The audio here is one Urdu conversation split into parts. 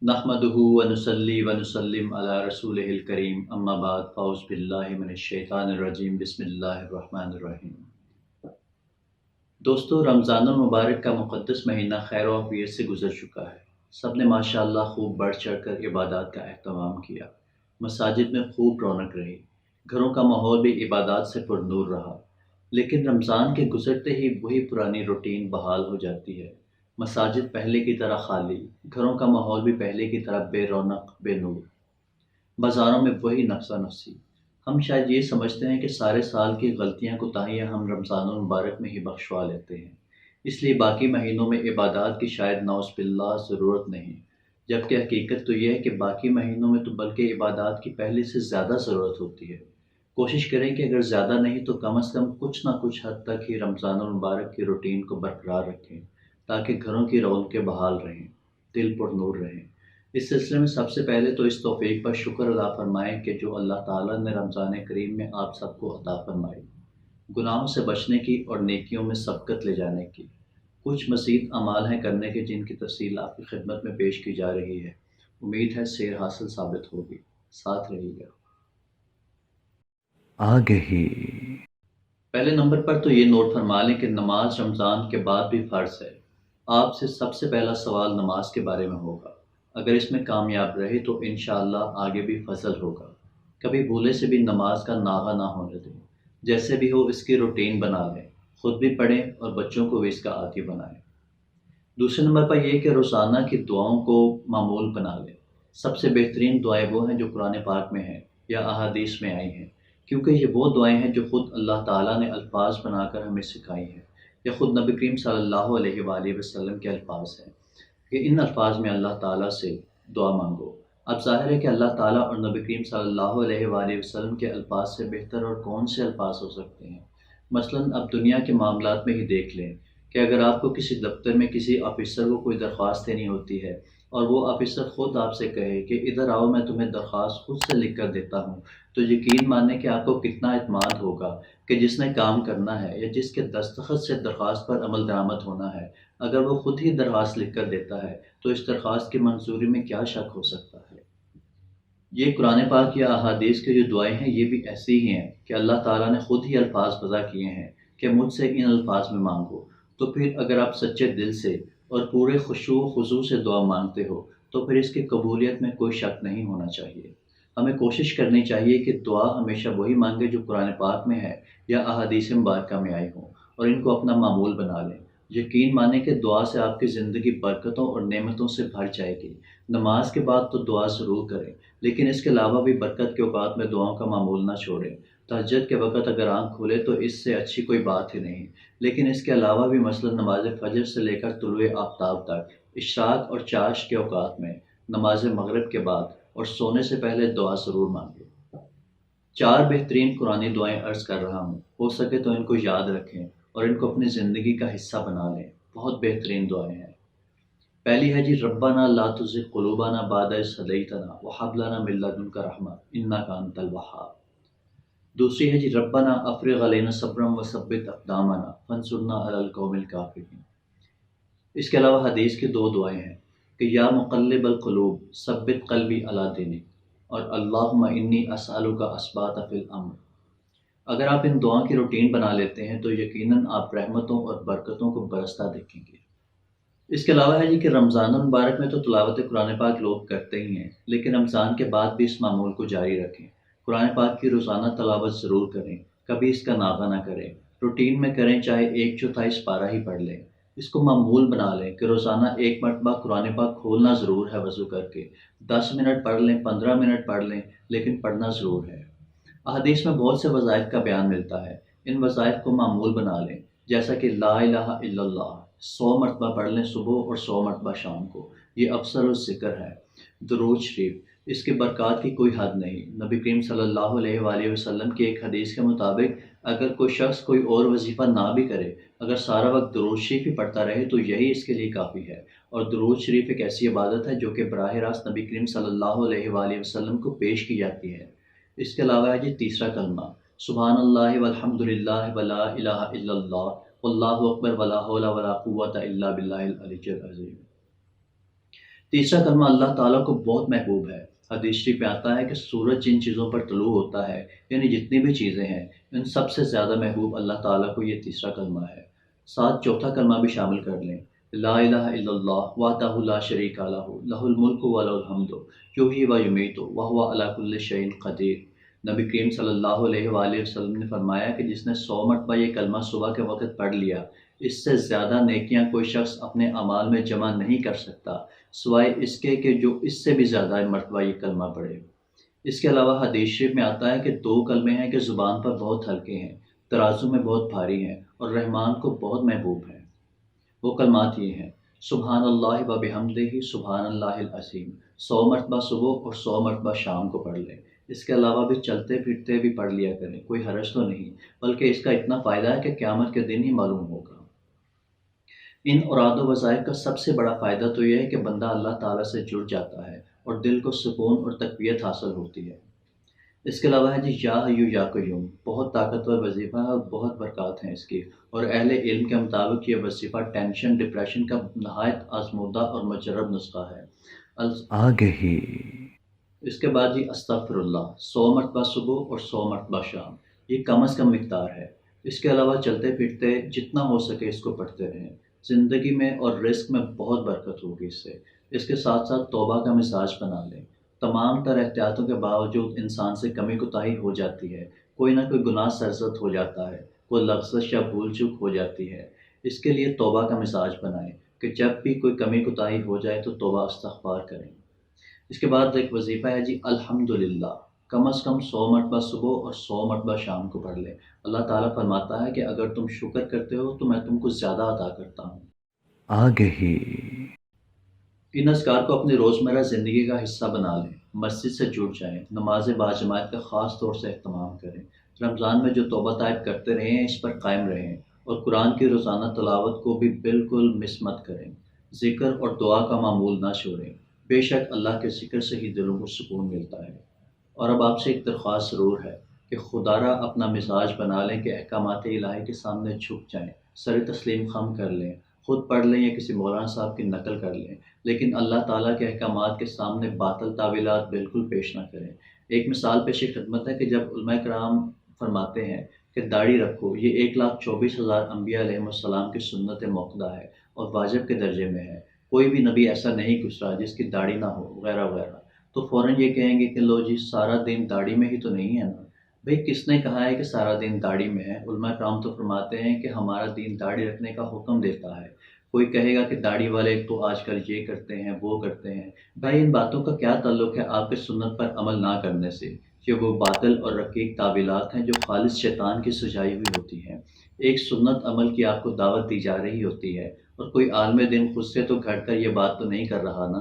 نحمدہ ونصلی ونسلم علی رسولہ الکریم اما بعد فاعوذ باللہ من الشیطان الرجیم بسم اللہ الرحمن الرحیم۔ دوستو، رمضان المبارک کا مقدس مہینہ خیر و عافیت سے گزر چکا ہے۔ سب نے ماشاءاللہ خوب بڑھ چڑھ کر عبادات کا اہتمام کیا۔ مساجد میں خوب رونق رہی، گھروں کا ماحول بھی عبادات سے پر نور رہا۔ لیکن رمضان کے گزرتے ہی وہی پرانی روٹین بحال ہو جاتی ہے۔ مساجد پہلے کی طرح خالی، گھروں کا ماحول بھی پہلے کی طرح بے رونق بے نور، بازاروں میں وہی نفسا نفسی۔ ہم شاید یہ سمجھتے ہیں کہ سارے سال کی غلطیاں کوتاہیاں ہم رمضان المبارک میں ہی بخشوا لیتے ہیں، اس لیے باقی مہینوں میں عبادات کی شاید نعوذ باللہ ضرورت نہیں، جبکہ حقیقت تو یہ ہے کہ باقی مہینوں میں تو بلکہ عبادات کی پہلے سے زیادہ ضرورت ہوتی ہے۔ کوشش کریں کہ اگر زیادہ نہیں تو کم از کم کچھ نہ کچھ حد تک ہی رمضان المبارک کی روٹین کو برقرار رکھیں، تاکہ گھروں کی رونقیں بحال رہیں، دل پر نور رہیں۔ اس سلسلے میں سب سے پہلے تو اس توفیق پر شکر ادا فرمائیں کہ جو اللہ تعالیٰ نے رمضان کریم میں آپ سب کو عطا فرمائی، گناہوں سے بچنے کی اور نیکیوں میں سبقت لے جانے کی۔ کچھ مزید اعمال ہیں کرنے کے جن کی تفصیل آپ کی خدمت میں پیش کی جا رہی ہے۔ امید ہے سیر حاصل ثابت ہوگی، ساتھ رہیے گا۔ آگے ہی پہلے نمبر پر تو یہ نوٹ فرما لیں کہ نماز رمضان کے بعد بھی فرض ہے۔ آپ سے سب سے پہلا سوال نماز کے بارے میں ہوگا۔ اگر اس میں کامیاب رہے تو انشاءاللہ آگے بھی فضل ہوگا۔ کبھی بھولے سے بھی نماز کا ناغہ نہ ہونے دیں، جیسے بھی ہو اس کی روٹین بنا لیں، خود بھی پڑھیں اور بچوں کو بھی اس کا عادی بنائیں۔ دوسرے نمبر پر یہ کہ روزانہ کی دعاؤں کو معمول بنا لیں۔ سب سے بہترین دعائیں وہ ہیں جو قرآن پاک میں ہیں یا احادیث میں آئی ہیں، کیونکہ یہ وہ دعائیں ہیں جو خود اللہ تعالیٰ نے الفاظ بنا کر ہمیں سکھائی ہیں، یا خود نبی کریم صلی اللہ علیہ وآلہ وسلم کے الفاظ ہیں کہ ان الفاظ میں اللہ تعالیٰ سے دعا مانگو۔ اب ظاہر ہے کہ اللہ تعالیٰ اور نبی کریم صلی اللہ علیہ وآلہ وسلم کے الفاظ سے بہتر اور کون سے الفاظ ہو سکتے ہیں۔ مثلاً اب دنیا کے معاملات میں ہی دیکھ لیں کہ اگر آپ کو کسی دفتر میں کسی آفیسر کو کوئی درخواست دینی ہوتی ہے اور وہ آفیسر خود آپ سے کہے کہ ادھر آؤ میں تمہیں درخواست خود سے لکھ کر دیتا ہوں، تو یقین مانیں کہ آپ کو کتنا اعتماد ہوگا کہ جس نے کام کرنا ہے یا جس کے دستخط سے درخواست پر عمل درآمد ہونا ہے، اگر وہ خود ہی درخواست لکھ کر دیتا ہے تو اس درخواست کی منظوری میں کیا شک ہو سکتا ہے۔ یہ قرآن پاک یا احادیث کی جو دعائیں ہیں یہ بھی ایسی ہی ہیں کہ اللہ تعالیٰ نے خود ہی الفاظ وضع کیے ہیں کہ مجھ سے ان الفاظ میں مانگو۔ تو پھر اگر آپ سچے دل سے اور پورے خشوع و خضوع سے دعا مانگتے ہو تو پھر اس کی قبولیت میں کوئی شک نہیں ہونا چاہیے۔ ہمیں کوشش کرنی چاہیے کہ دعا ہمیشہ وہی مانگے جو قرآن پاک میں ہے یا احادیث مبارکہ میں آئی ہوں، اور ان کو اپنا معمول بنا لیں۔ یقین مانیں کہ دعا سے آپ کی زندگی برکتوں اور نعمتوں سے بھر جائے گی۔ نماز کے بعد تو دعا ضرور کریں، لیکن اس کے علاوہ بھی برکت کے اوقات میں دعاؤں کا معمول نہ چھوڑیں۔ تہجد کے وقت اگر آنکھ کھولے تو اس سے اچھی کوئی بات ہی نہیں، لیکن اس کے علاوہ بھی مثلا نماز فجر سے لے کر طلوع آفتاب تک، اشراق اور چاشت کے اوقات میں، نماز مغرب کے بعد اور سونے سے پہلے دعا ضرور مانگیں۔ 4 بہترین قرآنی دعائیں عرض کر رہا ہوں، ہو سکے تو ان کو یاد رکھیں اور ان کو اپنی زندگی کا حصہ بنا لیں۔ بہت بہترین دعائیں ہیں۔ پہلی ہے جی، ربنا لا تزغ قلوبنا بعد اذ ہدیتنا وہب لنا من لدنک رحمۃ انک انت الوہاب۔ دوسری ہے جی، ربنا افرغ علینا صبرا وثبت اقدامنا فانصرنا علی القوم الکافرین۔ اس کے علاوہ حدیث کی 2 دعائیں ہیں کہ یا مقلب القلوب ثبت قلبی علی دینک اور اللہم انی اسألک اثبات فی الامر۔ اگر آپ ان دعاؤں کی روٹین بنا لیتے ہیں تو یقیناً آپ رحمتوں اور برکتوں کو برستا دیکھیں گے۔ اس کے علاوہ ہے جی کہ رمضان المبارک میں تو تلاوت قرآن پاک لوگ کرتے ہی ہیں، لیکن رمضان کے بعد بھی اس معمول کو جاری رکھیں۔ قرآن پاک کی روزانہ تلاوت ضرور کریں، کبھی اس کا ناغہ نہ کریں۔ روٹین میں کریں، چاہے 1/4 پارہ ہی پڑھ لیں۔ اس کو معمول بنا لیں کہ روزانہ 1 مرتبہ قرآن پاک کھولنا ضرور ہے وضو کر کے۔ 10 منٹ پڑھ لیں، 15 منٹ پڑھ لیں، لیکن پڑھنا ضرور ہے۔ احادیث میں بہت سے وظائف کا بیان ملتا ہے، ان وظائف کو معمول بنا لیں، جیسا کہ لا الہ الا اللہ 100 مرتبہ پڑھ لیں صبح اور 100 مرتبہ شام کو، یہ افضل الذکر ہے۔ درود شریف، اس کی برکات کی کوئی حد نہیں۔ نبی کریم صلی اللہ علیہ وآلہ وسلم کی ایک حدیث کے مطابق اگر کوئی شخص کوئی اور وظیفہ نہ بھی کرے، اگر سارا وقت درود شریف ہی پڑھتا رہے تو یہی اس کے لیے کافی ہے۔ اور درود شریف ایک ایسی عبادت ہے جو کہ براہ راست نبی کریم صلی اللہ علیہ وآلہ وسلم کو پیش کی جاتی ہے۔ اس کے علاوہ ہے جی تیسرا کلمہ، سبحان اللہ والحمد للہ ولا الہ الا اللہ واللہ اکبر ولا حول ولا قوۃ الا باللہ العلی العظیم۔ تیسرا کلمہ اللہ تعالیٰ کو بہت محبوب ہے۔ حدیث شریف میں آتا ہے کہ سورج جن چیزوں پر طلوع ہوتا ہے، یعنی جتنی بھی چیزیں ہیں، ان سب سے زیادہ محبوب اللہ تعالیٰ کو یہ تیسرا کلمہ ہے۔ ساتھ چوتھا کلمہ بھی شامل کر لیں، لا الہ الا اللہ وحدہ لا شریک لہ لہ الملک و لہ الحمد یحیی و یمیت وہو علی کل شیء قدیر۔ نبی کریم صلی اللہ علیہ وآلہ وسلم نے فرمایا کہ جس نے 100 مرتبہ یہ کلمہ صبح کے وقت پڑھ لیا، اس سے زیادہ نیکیاں کوئی شخص اپنے اعمال میں جمع نہیں کر سکتا سوائے اس کے کہ جو اس سے بھی زیادہ مرتبہ یہ کلمہ پڑھے۔ اس کے علاوہ حدیث شریف میں آتا ہے کہ 2 کلمے ہیں کہ زبان پر بہت ہلکے ہیں، ترازو میں بہت بھاری ہیں اور رحمان کو بہت محبوب ہیں۔ وہ کلمات یہ ہیں، سبحان اللہ و بحمدہ سبحان اللہ العظیم، 100 مرتبہ صبح اور 100 مرتبہ شام کو پڑھ لیں۔ اس کے علاوہ بھی چلتے پھرتے بھی پڑھ لیا کریں، کوئی حرج تو نہیں، بلکہ اس کا اتنا فائدہ ہے کہ قیامت کے دن ہی معلوم ہوگا۔ ان اوراد و وظائف کا سب سے بڑا فائدہ تو یہ ہے کہ بندہ اللہ تعالیٰ سے جڑ جاتا ہے اور دل کو سکون اور تقویت حاصل ہوتی ہے۔ اس کے علاوہ ہے جی یا حیو یا قیوم، بہت طاقتور وظیفہ ہے اور بہت برکات ہیں اس کی، اور اہل علم کے مطابق یہ وظیفہ ٹینشن ڈپریشن کا نہایت آزمودہ اور مجرب نسخہ ہے۔ آگے ہی اس کے بعد جی استغفر اللہ، 100 مرتبہ صبح اور 100 مرتبہ شام، یہ کم از کم مقدار ہے۔ اس کے علاوہ چلتے پھرتے جتنا ہو سکے اس کو پڑھتے رہیں، زندگی میں اور رزق میں بہت برکت ہوگی اس سے۔ اس کے ساتھ ساتھ توبہ کا مزاج بنا لیں۔ تمام تر احتیاطوں کے باوجود انسان سے کمی کوتاہی ہو جاتی ہے، کوئی نہ کوئی گناہ سرزد ہو جاتا ہے، کوئی لغزش یا بھول چوک ہو جاتی ہے۔ اس کے لیے توبہ کا مزاج بنائیں کہ جب بھی کوئی کمی کوتاہی ہو جائے تو توبہ استغفار کریں۔ اس کے بعد ایک وظیفہ ہے جی الحمدللہ، کم از کم 100 مرتبہ صبح اور 100 مرتبہ شام کو پڑھ لیں۔ اللہ تعالیٰ فرماتا ہے کہ اگر تم شکر کرتے ہو تو میں تم کو زیادہ عطا کرتا ہوں۔ آگے ہی ان اذکار کو اپنی روزمرہ زندگی کا حصہ بنا لیں، مسجد سے جڑ جائیں، نماز باجماعت کا خاص طور سے اہتمام کریں۔ رمضان میں جو توبہ طائب کرتے رہے ہیں اس پر قائم رہیں، اور قرآن کی روزانہ تلاوت کو بھی بالکل مس مت کریں۔ ذکر اور دعا کا معمول نہ چھوڑیں، بے شک اللہ کے ذکر سے ہی دلوں کو سکون ملتا ہے۔ اور اب آپ سے ایک درخواست ضرور ہے کہ خدا را اپنا مزاج بنا لیں کہ احکامات الہی کے سامنے جھک جائیں، سر تسلیم خم کر لیں، خود پڑھ لیں یا کسی مولانا صاحب کی نقل کر لیں، لیکن اللہ تعالیٰ کے احکامات کے سامنے باطل تعویلات بالکل پیش نہ کریں۔ ایک مثال پیش خدمت ہے کہ جب علماء کرام فرماتے ہیں کہ داڑھی رکھو، یہ 1,24,000 انبیاء علیہ السلام کی سنت موقدہ ہے اور واجب کے درجے میں ہے۔ کوئی بھی نبی ایسا نہیں گزرا جس کی داڑھی نہ ہو وغیرہ وغیرہ، تو فوراً یہ کہیں گے کہ لو جی سارا دن داڑھی میں ہی تو نہیں ہے نا۔ بھئی کس نے کہا ہے کہ سارا دن داڑھی میں ہے؟ علماء کرام تو فرماتے ہیں کہ ہمارا دین داڑھی رکھنے کا حکم دیتا ہے۔ کوئی کہے گا کہ داڑھی والے تو آج کل یہ کرتے ہیں وہ کرتے ہیں، بھائی ان باتوں کا کیا تعلق ہے آپ کے سنت پر عمل نہ کرنے سے؟ یہ وہ باطل اور رقیق تعویلات ہیں جو خالص شیطان کی سجائی ہوئی ہوتی ہیں۔ ایک سنت عمل کی آپ کو دعوت دی جا رہی ہوتی ہے، اور کوئی عالم دین خود سے تو گھٹ کر یہ بات تو نہیں کر رہا نا،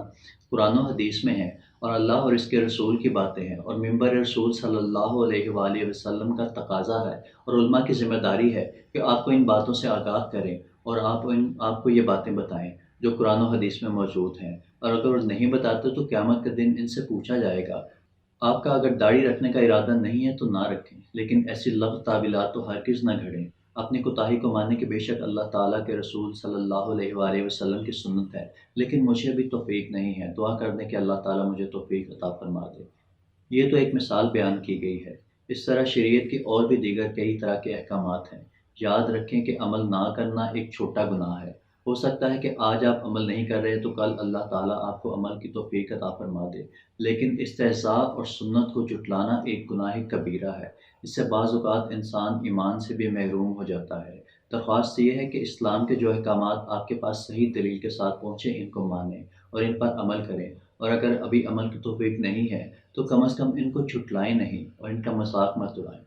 قرآن و حدیث میں ہے، اور اللہ اور اس کے رسول کی باتیں ہیں، اور منبر رسول صلی اللہ علیہ وآلہ وسلم کا تقاضا ہے اور علماء کی ذمہ داری ہے کہ آپ کو ان باتوں سے آگاہ کریں اور آپ کو یہ باتیں بتائیں جو قرآن و حدیث میں موجود ہیں، اور اگر وہ نہیں بتاتے تو قیامت کے دن ان سے پوچھا جائے گا۔ آپ کا اگر داڑھی رکھنے کا ارادہ نہیں ہے تو نہ رکھیں، لیکن ایسی لغو تعویلات تو ہرگز نہ گھڑیں۔ اپنی کوتاہی کو ماننے کہ بے شک اللہ تعالیٰ کے رسول صلی اللہ علیہ وآلہ وسلم کی سنت ہے، لیکن مجھے بھی توفیق نہیں ہے۔ دعا کر دیں کہ اللہ تعالیٰ مجھے توفیق عطا فرما دے۔ یہ تو ایک مثال بیان کی گئی ہے، اس طرح شریعت کے اور بھی دیگر کئی طرح کے احکامات ہیں۔ یاد رکھیں کہ عمل نہ کرنا ایک چھوٹا گناہ ہے۔ ہو سکتا ہے کہ آج آپ عمل نہیں کر رہے تو کل اللہ تعالیٰ آپ کو عمل کی توفیق عطا فرما دے، لیکن استہزاء اور سنت کو جھٹلانا ایک گناہ کبیرہ ہے۔ اس سے بعض اوقات انسان ایمان سے بھی محروم ہو جاتا ہے۔ درخواست یہ ہے کہ اسلام کے جو احکامات آپ کے پاس صحیح دلیل کے ساتھ پہنچے ان کو مانیں اور ان پر عمل کریں، اور اگر ابھی عمل کی توفیق نہیں ہے تو کم از کم ان کو جھٹلائیں نہیں اور ان کا مذاق مت اڑائیں۔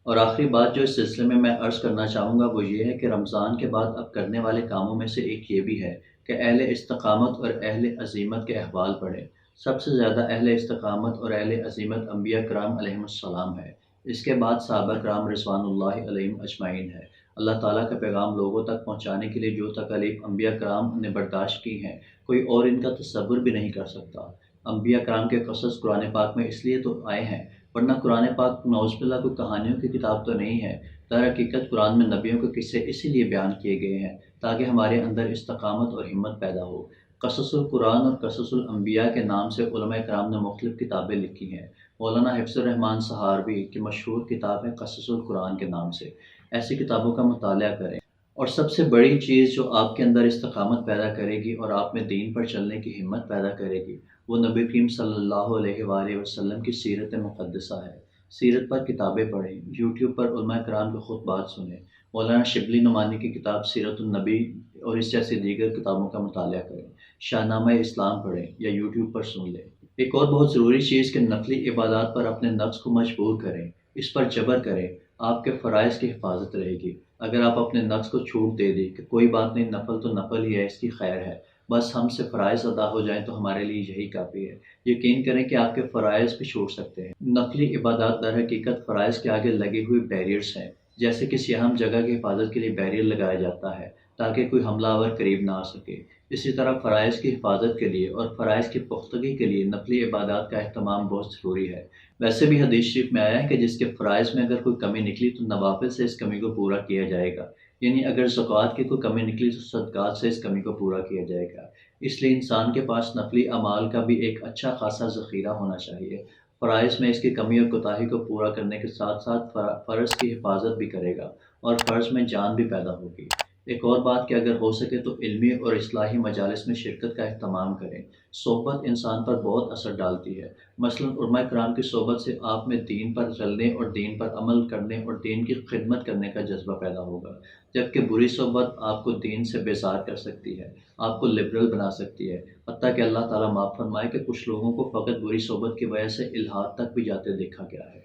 اور آخری بات جو اس سلسلے میں عرض کرنا چاہوں گا وہ یہ ہے کہ رمضان کے بعد اب کرنے والے کاموں میں سے ایک یہ بھی ہے کہ اہل استقامت اور اہل عزیمت کے احوال پڑھیں۔ سب سے زیادہ اہل استقامت اور اہل عزیمت انبیاء کرام علیہم السلام ہے، اس کے بعد صحابہ کرام رضوان اللہ علیہم اجمعین ہے۔ اللہ تعالیٰ کا پیغام لوگوں تک پہنچانے کے لیے جو تکالیف انبیاء کرام نے برداشت کی ہیں کوئی اور ان کا تصور بھی نہیں کر سکتا۔ انبیاء کرام کے قصص قرآن پاک میں اس لیے تو آئے ہیں، ورنہ قرآن پاک نعوذ باللہ کوئی کہانیوں کی کتاب تو نہیں ہے۔ در حقیقت قرآن میں نبیوں کے قصے اسی لیے بیان کیے گئے ہیں تاکہ ہمارے اندر استقامت اور ہمت پیدا ہو۔ قصص القرآن اور قصص الانبیاء کے نام سے علماء کرام نے مختلف کتابیں لکھی ہیں۔ مولانا حفظ الرحمان صحاروی کی مشہور کتاب ہے قصص القرآن کے نام سے۔ ایسی کتابوں کا مطالعہ کریں۔ اور سب سے بڑی چیز جو آپ کے اندر استقامت پیدا کرے گی اور آپ میں دین پر چلنے کی ہمت پیدا کرے گی، وہ نبی کریم صلی اللہ علیہ وآلہ وسلم کی سیرت مقدسہ ہے۔ سیرت پر کتابیں پڑھیں، یوٹیوب پر علماء کرام کے خطبات سنیں، مولانا شبلی نعمانی کی کتاب سیرت النبی اور اس جیسی دیگر کتابوں کا مطالعہ کریں، شاہ نامہ اسلام پڑھیں یا یوٹیوب پر سن لیں۔ ایک اور بہت ضروری چیز کہ نفلی عبادات پر اپنے نفس کو مجبور کریں، اس پر جبر کریں، آپ کے فرائض کی حفاظت رہے گی۔ اگر آپ اپنے نفس کو چھوٹ دے دی کہ کوئی بات نہیں، نفل تو نفل ہی ہے، اس کی خیر ہے، بس ہم سے فرائض ادا ہو جائیں تو ہمارے لیے یہی کافی ہے، یقین کریں کہ آپ کے فرائض بھی چھوٹ سکتے ہیں۔ نفلی عبادات در حقیقت فرائض کے آگے لگے ہوئے بیریئرز ہیں، جیسے کسی اہم جگہ کی حفاظت کے لیے بیریئر لگایا جاتا ہے تاکہ کوئی حملہ آور قریب نہ آ سکے۔ اسی طرح فرائض کی حفاظت کے لیے اور فرائض کی پختگی کے لیے نفلی عبادات کا اہتمام بہت ضروری ہے۔ ویسے بھی حدیث شریف میں آیا ہے کہ جس کے فرائض میں اگر کوئی کمی نکلی تو نوافل سے اس کمی کو پورا کیا جائے گا، یعنی اگر زکوٰۃ کی کوئی کمی نکلی تو صدقات سے اس کمی کو پورا کیا جائے گا۔ اس لیے انسان کے پاس نفلی اعمال کا بھی ایک اچھا خاصا ذخیرہ ہونا چاہیے۔ فرائض میں اس کی کمی اور کوتاہی کو پورا کرنے کے ساتھ ساتھ فرض کی حفاظت بھی کرے گا اور فرض میں جان بھی پیدا ہوگی۔ ایک اور بات کہ اگر ہو سکے تو علمی اور اصلاحی مجالس میں شرکت کا اہتمام کریں۔ صحبت انسان پر بہت اثر ڈالتی ہے۔ مثلاً علماء کرام کی صحبت سے آپ میں دین پر چلنے اور دین پر عمل کرنے اور دین کی خدمت کرنے کا جذبہ پیدا ہوگا، جبکہ بری صحبت آپ کو دین سے بیزار کر سکتی ہے، آپ کو لبرل بنا سکتی ہے، حتیٰ کہ اللہ تعالیٰ معاف فرمائے کہ کچھ لوگوں کو فقط بری صحبت کی وجہ سے الحاد تک بھی جاتے دیکھا گیا ہے۔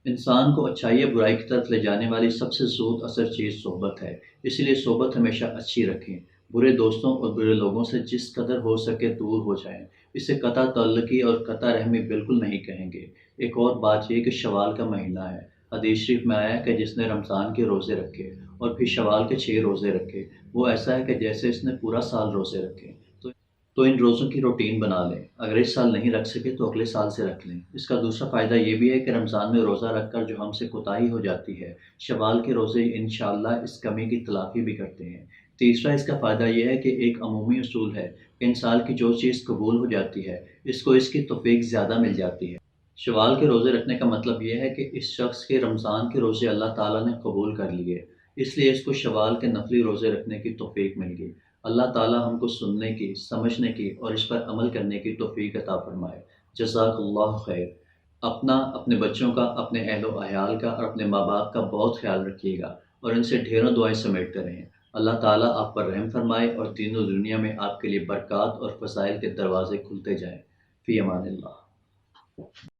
انسان کو اچھائی یا برائی کی طرف لے جانے والی سب سے زود اثر چیز صحبت ہے، اسی لیے صحبت ہمیشہ اچھی رکھیں۔ برے دوستوں اور برے لوگوں سے جس قدر ہو سکے دور ہو جائیں۔ اسے قطع تعلقی اور قطع رحمی بالکل نہیں کہیں گے۔ ایک اور بات یہ کہ شوال کا مہینہ ہے، حدیث شریف میں آیا ہے کہ جس نے رمضان کے روزے رکھے اور پھر شوال کے 6 روزے رکھے، وہ ایسا ہے کہ جیسے اس نے پورا سال روزے رکھے۔ تو ان روزوں کی روٹین بنا لیں، اگر اس سال نہیں رکھ سکے تو اگلے سال سے رکھ لیں۔ اس کا دوسرا فائدہ یہ بھی ہے کہ رمضان میں روزہ رکھ کر جو ہم سے کوتاہی ہو جاتی ہے، شوال کے روزے انشاءاللہ اس کمی کی تلافی بھی کرتے ہیں۔ تیسرا اس کا فائدہ یہ ہے کہ ایک عمومی اصول ہے کہ انسان کی جو چیز قبول ہو جاتی ہے اس کو اس کی توفیق زیادہ مل جاتی ہے۔ شوال کے روزے رکھنے کا مطلب یہ ہے کہ اس شخص کے رمضان کے روزے اللہ تعالیٰ نے قبول کر لیے، اس لیے اس کو شوال کے نفلی روزے رکھنے کی توفیق مل گئی۔ اللہ تعالیٰ ہم کو سننے کی، سمجھنے کی اور اس پر عمل کرنے کی توفیق عطا فرمائے۔ جزاک اللہ خیر۔ اپنا، اپنے بچوں کا، اپنے اہل و عیال کا اور اپنے ماں باپ کا بہت خیال رکھیے گا اور ان سے ڈھیروں دعائیں سمیٹتے رہیں۔ اللہ تعالیٰ آپ پر رحم فرمائے اور دین و دنیا میں آپ کے لیے برکات اور فضائل کے دروازے کھلتے جائیں۔ فی امان اللہ۔